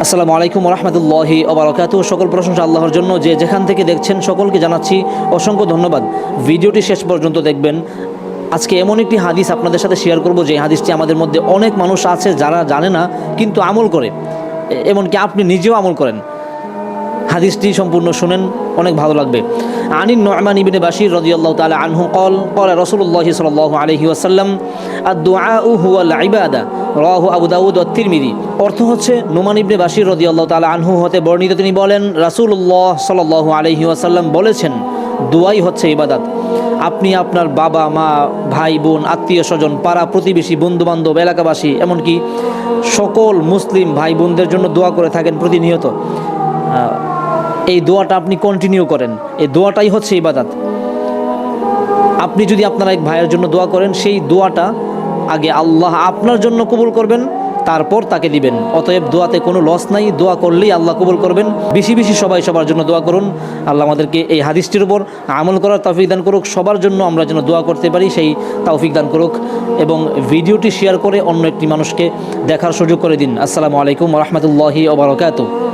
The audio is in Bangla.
আসসালামু আলাইকুম রহমতুল্লাহি ওবারাকাতুহু। সকল প্রশংসা আল্লাহর জন্য, যে যেখান থেকে দেখছেন সকলকে জানাচ্ছি অসংখ্য ধন্যবাদ। ভিডিওটি শেষ পর্যন্ত দেখবেন। আজকে এমন একটি হাদিস আপনাদের সাথে শেয়ার করব, যে হাদিসটি আমাদের মধ্যে অনেক মানুষ আছে যারা জানে না কিন্তু আমল করে, এমনকি আপনি নিজেও আমল করেন। হাদিসটি সম্পূর্ণ শুনেন, অনেক ভালো লাগবে। আনিন নু'মান ইবনে বাশির রাদিয়াল্লাহু তাআলা আনহু قال قال রাসূলুল্লাহ সাল্লাল্লাহু আলাইহি ওয়াসাল্লাম আদ-দুআউ হুয়াল ইবাদা রাওয়াহু আবু দাউদ ওয়া তিরমিজি। অর্থ হচ্ছে, নু'মান ইবনে বাশির রাদিয়াল্লাহু তাআলা আনহু হতে বর্ণিত, তিনি বলেন রাসূলুল্লাহ সাল্লাল্লাহু আলাইহি ওয়াসাল্লাম বলেছেন, দোয়াই হচ্ছে ইবাদত। আপনি আপনার বাবা মা, ভাই বোন, আত্মীয় স্বজন, পাড়া প্রতিবেশী, বন্ধুবান্ধব, এলাকাবাসী, এমনকি সকল মুসলিম ভাই বোনদের জন্য দোয়া করে থাকেন প্রতিনিয়ত। এই দোয়াটা আপনি কন্টিনিউ করেন, এই দোয়াটাই হচ্ছে ইবাদত। আপনি যদি আপনার এক ভাইয়ের জন্য দোয়া করেন, সেই দোয়াটা আগে আল্লাহ আপনার জন্য কবুল করবেন, তারপর তাকে দিবেন। অতএব দোয়াতে কোনো লস নাই, দোয়া করলেই আল্লাহ কবুল করবেন। বেশি বেশি সবাই সবার জন্য দোয়া করুন। আল্লাহ আমাদেরকে এই হাদিসটির উপর আমল করার তৌফিক দান করুক। সবার জন্য আমরা যেন দোয়া করতে পারি, সেই তৌফিক দান করুক। এবং ভিডিওটি শেয়ার করে অন্য একটি মানুষকে দেখার সুযোগ করে দিন। আসসালামু আলাইকুম ওয়া রাহমাতুল্লাহি ওয়া বারাকাতুহু।